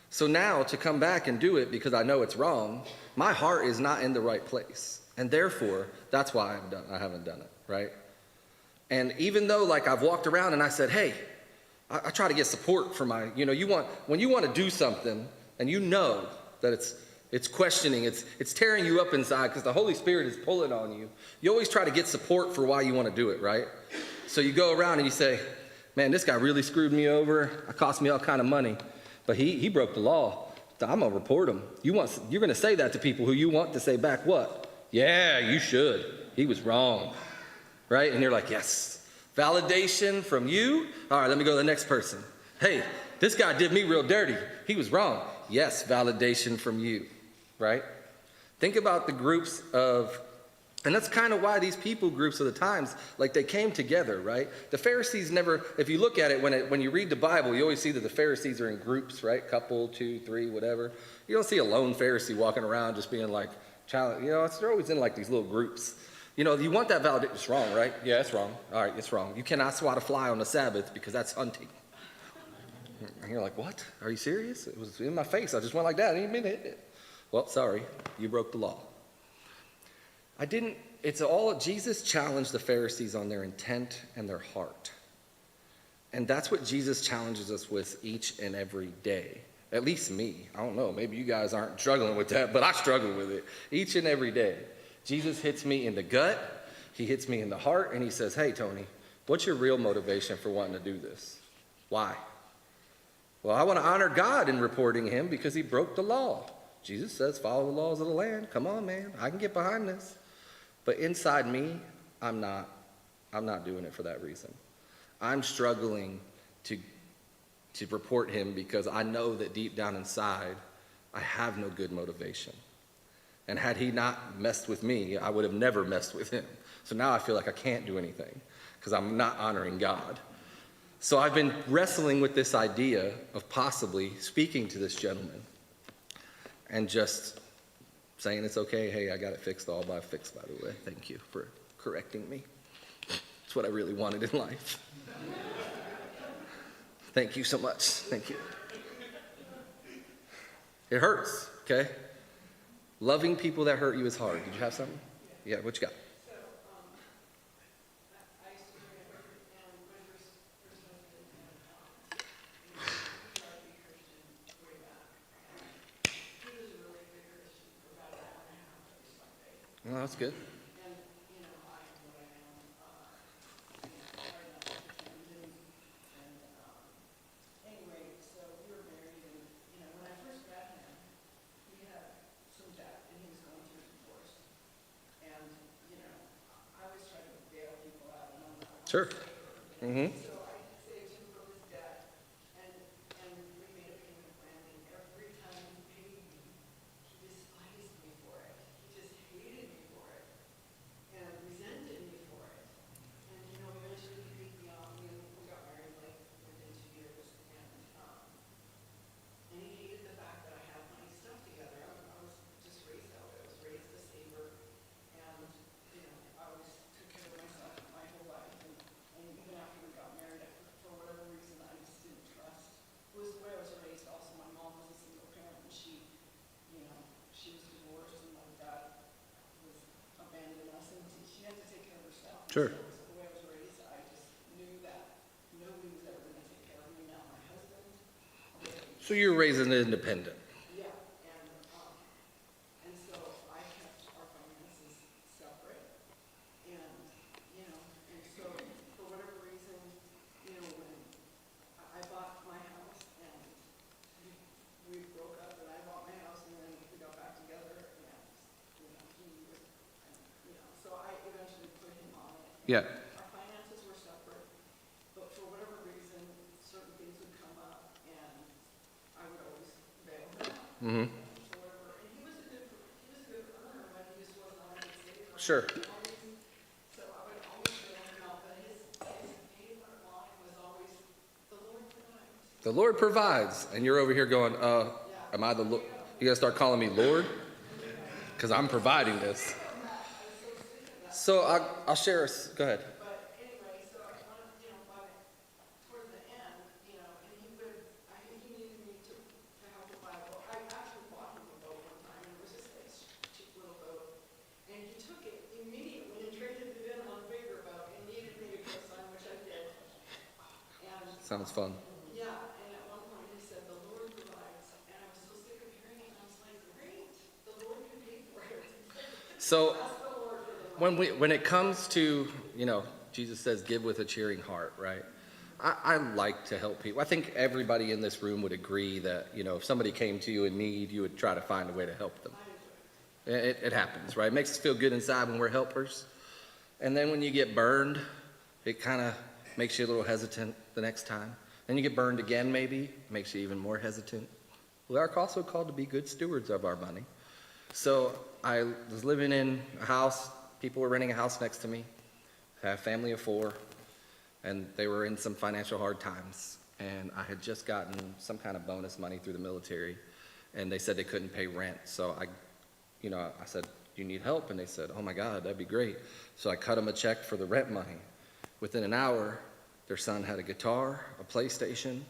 So now to come back and do it because I know it's wrong, my heart is not in the right place. And therefore, that's why I haven't done it, right? And even though like I've walked around and I said, hey, I try to get support for my, when you want to do something and you know that it's questioning, it's tearing you up inside because the Holy Spirit is pulling on you, you always try to get support for why you want to do it, right? So you go around and you say, man, this guy really screwed me over. It cost me all kind of money. But he broke the law. I'm going to report him. You're going to say that to people who you want to say back what? Yeah, you should. He was wrong. Right? And you're like, yes. Validation from you. All right, let me go to the next person. Hey, this guy did me real dirty. He was wrong. Yes, validation from you. Right? Think about the groups of... And that's kind of why these people groups of the times, like they came together, right? The Pharisees never, if you look at it, when you read the Bible, you always see that the Pharisees are in groups, right? Couple, 2, 3, whatever. You don't see a lone Pharisee walking around just being like, they're always in like these little groups. You want that validation. It's wrong, right? Yeah, it's wrong. All right, it's wrong. You cannot swat a fly on the Sabbath because that's hunting. And you're like, what? Are you serious? It was in my face. I just went like that. I didn't mean to hit it. Well, sorry. You broke the law. Jesus challenged the Pharisees on their intent and their heart. And that's what Jesus challenges us with each and every day. At least me. I don't know. Maybe you guys aren't struggling with that, but I struggle with it each and every day. Jesus hits me in the gut. He hits me in the heart, and he says, hey, Tony, what's your real motivation for wanting to do this? Why? Well, I want to honor God in reporting him because he broke the law. Jesus says, follow the laws of the land. Come on, man. I can get behind this. But inside me, I'm not doing it for that reason. I'm struggling to report him because I know that deep down inside, I have no good motivation. And had he not messed with me, I would have never messed with him. So now I feel like I can't do anything because I'm not honoring God. So I've been wrestling with this idea of possibly speaking to this gentleman and just saying it's okay. Hey, I got it fixed, all by fixed, by the way. Thank you for correcting me. It's what I really wanted in life. Thank you so much. Thank you. It hurts, okay? Loving people that hurt you is hard. Did you have something? Yeah, what you got? I used to bring it and my first husband and tried to be Christian way back. He was a really good Christian for about an hour and a half every Sunday. Well, that's good. And, I am what I am. Try not to pretend. Anyway, so we were married and, when I first met him, he had some debt and he was going through a divorce. And, I always try to bail people out and I'm not. Sure. Mm-hmm. So I saved him from his debt and we made a payment plan and every time he paid me, he despised me for it. He just hated me for it and resented me for it. And, eventually he paid me off and we got married like within 2 years and he hated the fact that I had my stuff together. I was just raised that way. I was raised a saver and, I always took care of myself my whole life. And even after we got married, for whatever reason, I just didn't trust. It was the way I was raised. Also, my mom was a single parent, and she was divorced, and my dad was abandoning us, and she had to take care of herself. Sure. So the way I was raised, I just knew that nobody was ever going to take care of me. Now my husband. So you're raised an independent. Yeah, and so I kept our finances separate, and so for whatever reason, when I bought my house and we broke up, and I bought my house, and then we got back together, and he was, so I eventually put him on it. Yeah. Our finances were separate, but for whatever reason, certain things would come up, and I would always bail him out. Mm-hmm. For whatever, and he was a good earner, but he just wasn't always a saver. Sure. So I would always bail him out, but his favorite line was always, "The Lord provides." The Lord provides. And you're over here going, am I the Lord? You gotta start calling me Lord? Because I'm providing this. So I'll share go ahead. But anyway, so I wanted, toward the end, and he needed me to help him buy a boat. I actually bought him a boat one time, and it was just a cheap little boat. And he took it immediately and traded it in on a bigger boat and needed me to go sign, which I did. And Sounds fun. yeah, and at one point he said, "The Lord provides," and I was so sick of hearing it, and I was like, "Great, the Lord can pay for it." So Ask the Lord for the money. when it comes to, Jesus says, give with a cheering heart, right? I like to help people. I think everybody in this room would agree that, if somebody came to you in need, you would try to find a way to help them. It happens, right? It makes us feel good inside when we're helpers. And then when you get burned, it kind of makes you a little hesitant the next time. Then you get burned again, maybe, makes you even more hesitant. We are also called to be good stewards of our money. So I was living in a house. People were renting a house next to me. I have a family of 4, and they were in some financial hard times. And I had just gotten some kind of bonus money through the military, and they said they couldn't pay rent. So I said, "Do you need help?" And they said, "Oh my God, that'd be great." So I cut them a check for the rent money. Within an hour, their son had a guitar, a PlayStation.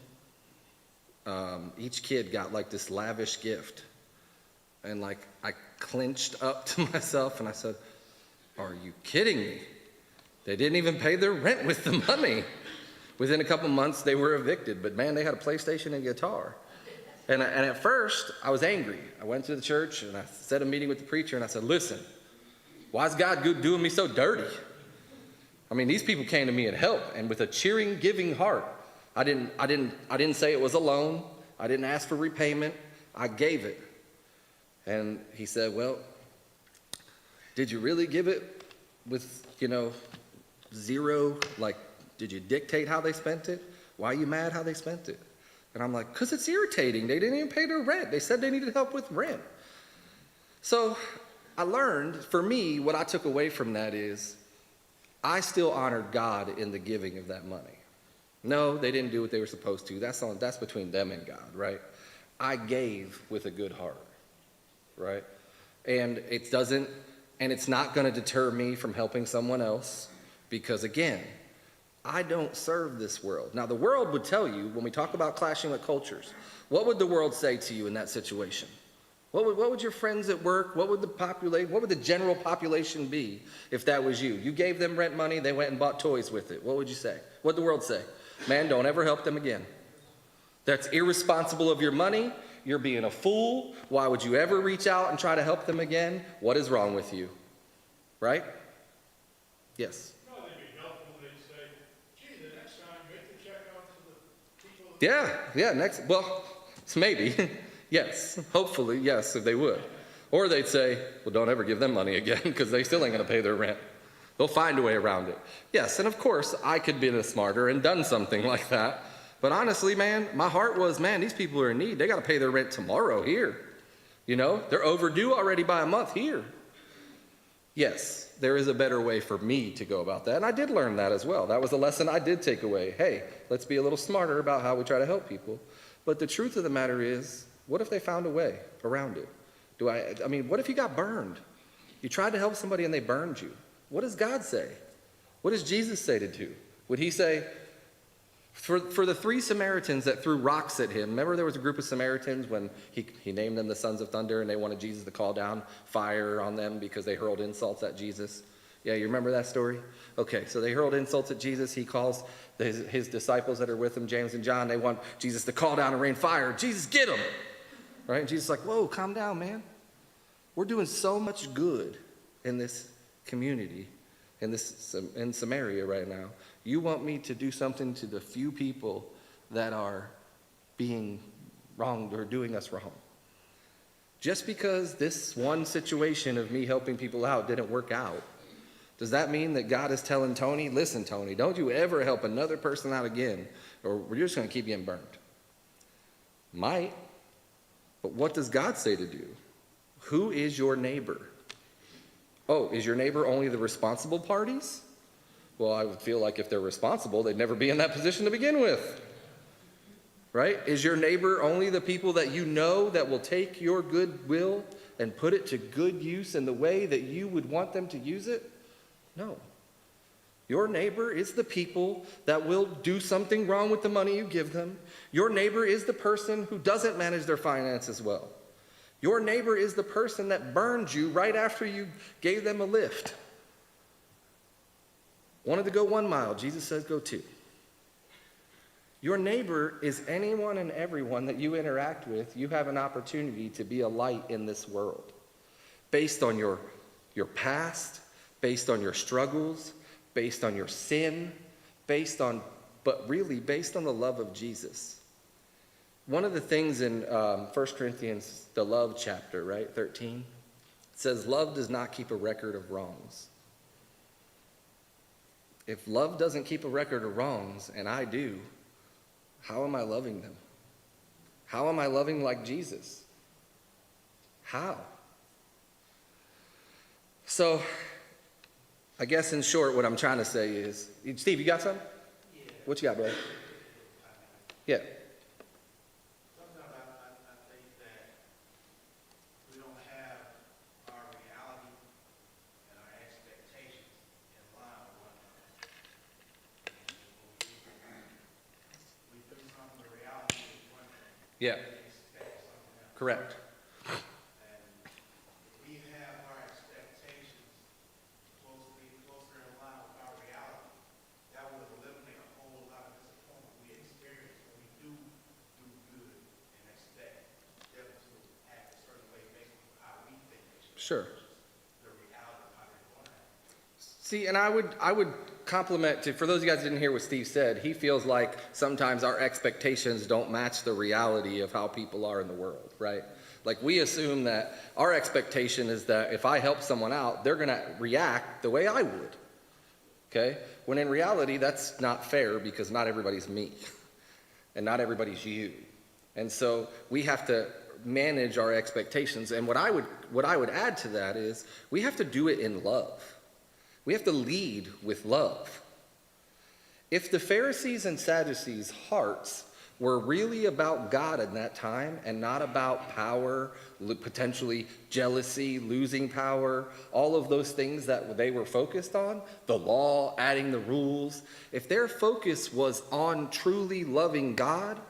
Each kid got like this lavish gift. And I clenched up to myself and I said, "Are you kidding me?" They didn't even pay their rent with the money. Within a couple months, they were evicted. But man, they had a PlayStation and a guitar. And at first, I was angry. I went to the church and I set a meeting with the preacher and I said, "Listen, why is God doing me so dirty? I mean, these people came to me and helped, and with a cheering, giving heart. I didn't say it was a loan. I didn't ask for repayment. I gave it." And he said, "Well, did you really give it with, zero? Did you dictate how they spent it? Why are you mad how they spent it?" And I'm like, "Because it's irritating. They didn't even pay their rent. They said they needed help with rent." So I learned, for me, what I took away from that is I still honored God in the giving of that money. No, they didn't do what they were supposed to. That's between them and God, right? I gave with a good heart, right? And it's not going to deter me from helping someone else because, again, I don't serve this world. Now, the world would tell you, when we talk about clashing with cultures, what would the world say to you in that situation? What would your friends at work, what would the general population be if that was you? You gave them rent money, they went and bought toys with it. What would you say? What'd the world say? Man, don't ever help them again. That's irresponsible of your money. You're being a fool. Why would you ever reach out and try to help them again? What is wrong with you? Right? Yes. No, they'd be helpful when they say, gee, the next time make the check out to the people. Yeah, well, maybe. Yes, hopefully, yes, if they would. Or they'd say, well, don't ever give them money again because they still ain't going to pay their rent. They'll find a way around it. Yes, and of course, I could be smarter and done something like that. But honestly, man, my heart was, man, these people are in need. They got to pay their rent tomorrow here. You know, they're overdue already by a month here. Yes, there is a better way for me to go about that. And I did learn that as well. That was a lesson I did take away. Hey, let's be a little smarter about how we try to help people. But the truth of the matter is, what if they found a way around it? What if you got burned? You tried to help somebody and they burned you. What does God say? What does Jesus say to do? Would he say, for the 3 Samaritans that threw rocks at him, remember there was a group of Samaritans when he named them the sons of thunder and they wanted Jesus to call down fire on them because they hurled insults at Jesus? Yeah, you remember that story? Okay, so they hurled insults at Jesus. He calls his disciples that are with him, James and John. They want Jesus to call down and rain fire. Jesus, get them! Right? And Jesus is like, whoa, calm down, man. We're doing so much good in this community, in Samaria right now. You want me to do something to the few people that are being wronged or doing us wrong? Just because this one situation of me helping people out didn't work out, does that mean that God is telling Tony, listen, Tony, don't you ever help another person out again, or we're just going to keep getting burned? Might. But what does God say to do? Who is your neighbor? Oh, is your neighbor only the responsible parties? Well, I would feel like if they're responsible, they'd never be in that position to begin with. Right? Is your neighbor only the people that you know that will take your goodwill and put it to good use in the way that you would want them to use it? No. Your neighbor is the people that will do something wrong with the money you give them. Your neighbor is the person who doesn't manage their finances well. Your neighbor is the person that burned you right after you gave them a lift. Wanted to go 1 mile, Jesus says go 2. Your neighbor is anyone and everyone that you interact with. You have an opportunity to be a light in this world. Based on your past, based on your struggles, based on your sin, but really based on the love of Jesus. One of the things in 1 Corinthians, the love chapter, right, 13, it says, love does not keep a record of wrongs. If love doesn't keep a record of wrongs, and I do, how am I loving them? How am I loving like Jesus? How? So, I guess in short, what I'm trying to say is, Steve, you got something? Yeah. What you got, brother? Yeah. Sometimes I think that we don't have our reality and our expectations in line with one another. We do something, the reality is one thing. Yeah. We expect something else. Correct. And if we have our expectations closer in line with our reality, that would eliminate a whole lot of disappointment we experience when we do good and expect them to act a certain way based on how we think they should. Sure. The reality of how they're going to act. See, and I would compliment, for those of you guys who didn't hear what Steve said, he feels like sometimes our expectations don't match the reality of how people are in the world, right? Like we assume that our expectation is that if I help someone out, they're going to react the way I would, okay? When in reality, that's not fair because not everybody's me and not everybody's you. And so we have to manage our expectations. And what I would add to that is we have to do it in love. We have to lead with love. If the Pharisees and Sadducees' hearts were really about God in that time and not about power, potentially jealousy, losing power, all of those things that they were focused on, the law, adding the rules, if their focus was on truly loving God,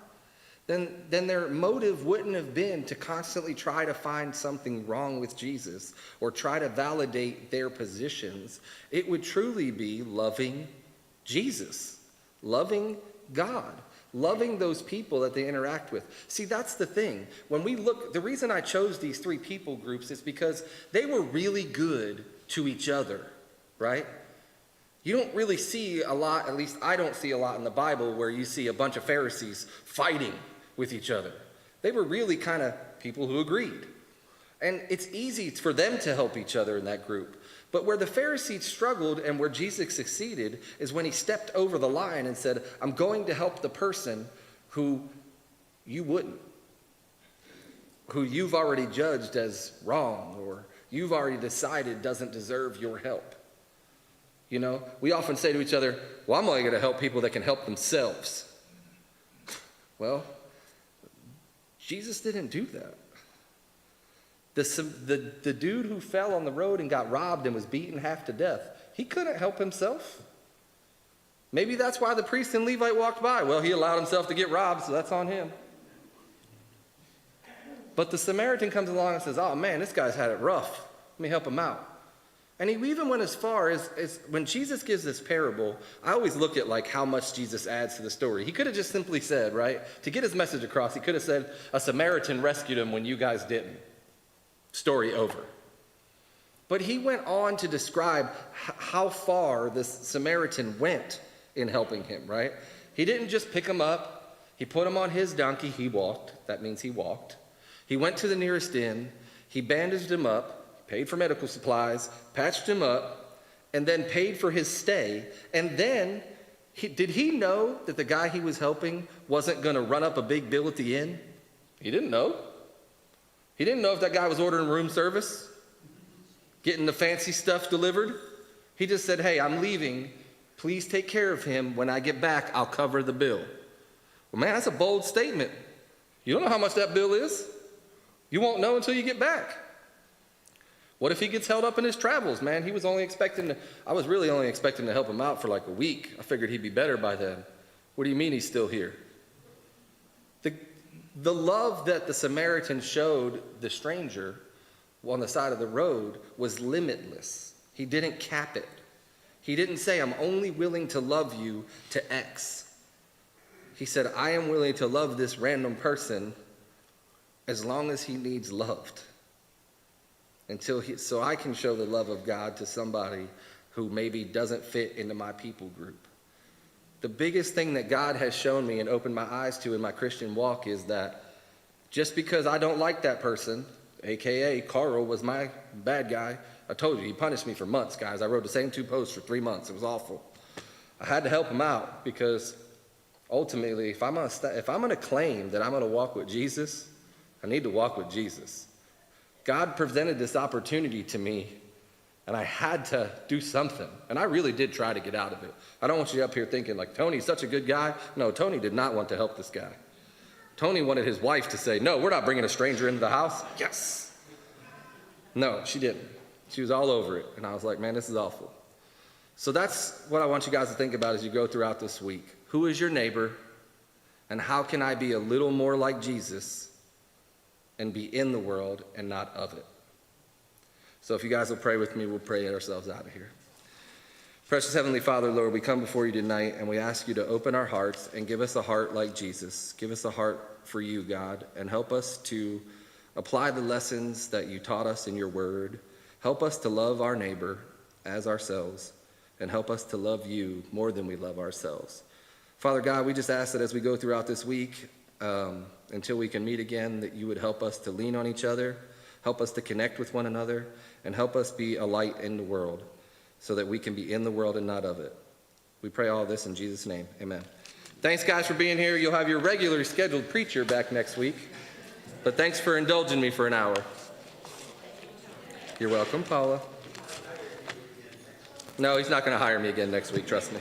then their motive wouldn't have been to constantly try to find something wrong with Jesus or try to validate their positions. It would truly be loving Jesus, loving God, loving those people that they interact with. See, that's the thing. When we look, the reason I chose these three people groups is because they were really good to each other, right? You don't really see a lot, at least I don't see a lot in the Bible, where you see a bunch of Pharisees fighting with each other. They were really kind of people who agreed. And it's easy for them to help each other in that group. But where the Pharisees struggled and where Jesus succeeded is when he stepped over the line and said, I'm going to help the person who you wouldn't, who you've already judged as wrong or you've already decided doesn't deserve your help. You know, we often say to each other, well, I'm only going to help people that can help themselves. Well, Jesus didn't do that. The dude who fell on the road and got robbed and was beaten half to death, he couldn't help himself. Maybe that's why the priest and Levite walked by. Well, he allowed himself to get robbed, so that's on him. But the Samaritan comes along and says, oh man, this guy's had it rough. Let me help him out. And he even went as far as when Jesus gives this parable, I always look at like how much Jesus adds to the story. He could have just simply said, right, to get his message across, he could have said, a Samaritan rescued him when you guys didn't. Story over. But he went on to describe how far this Samaritan went in helping him, right? He didn't just pick him up. He put him on his donkey. He walked. That means he walked. He went to the nearest inn. He bandaged him up, paid for medical supplies, patched him up, and then paid for his stay. And then, did he know that the guy he was helping wasn't going to run up a big bill at the inn? He didn't know. He didn't know if that guy was ordering room service, getting the fancy stuff delivered. He just said, hey, I'm leaving. Please take care of him. When I get back, I'll cover the bill. Well, man, that's a bold statement. You don't know how much that bill is. You won't know until you get back. What if he gets held up in his travels, man? I was really only expecting to help him out for like a week. I figured he'd be better by then. What do you mean he's still here? The love that the Samaritan showed the stranger on the side of the road was limitless. He didn't cap it. He didn't say, I'm only willing to love you to X. He said, I am willing to love this random person as long as he needs loved. So I can show the love of God to somebody who maybe doesn't fit into my people group. The biggest thing that God has shown me and opened my eyes to in my Christian walk is that just because I don't like that person, AKA Carl was my bad guy. I told you, he punished me for months, guys. I wrote the same 2 posts for 3 months. It was awful. I had to help him out because ultimately, if I'm going to claim that I'm going to walk with Jesus, I need to walk with Jesus. God presented this opportunity to me, and I had to do something. And I really did try to get out of it. I don't want you up here thinking like, Tony's such a good guy. No, Tony did not want to help this guy. Tony wanted his wife to say, no, we're not bringing a stranger into the house. Yes. No, she didn't. She was all over it. And I was like, man, this is awful. So that's what I want you guys to think about as you go throughout this week. Who is your neighbor? And how can I be a little more like Jesus and be in the world and not of it? So if you guys will pray with me, we'll pray ourselves out of here. Precious Heavenly Father, Lord, we come before you tonight and we ask you to open our hearts and give us a heart like Jesus. Give us a heart for you, God, and help us to apply the lessons that you taught us in your word. Help us to love our neighbor as ourselves, and help us to love you more than we love ourselves. Father God, we just ask that as we go throughout this week, until we can meet again, that you would help us to lean on each other, help us to connect with one another, and help us be a light in the world so that we can be in the world and not of it. We pray all this in Jesus' name. Amen. Thanks, guys, for being here. You'll have your regularly scheduled preacher back next week. But thanks for indulging me for an hour. You're welcome, Paula. No, he's not going to hire me again next week, trust me.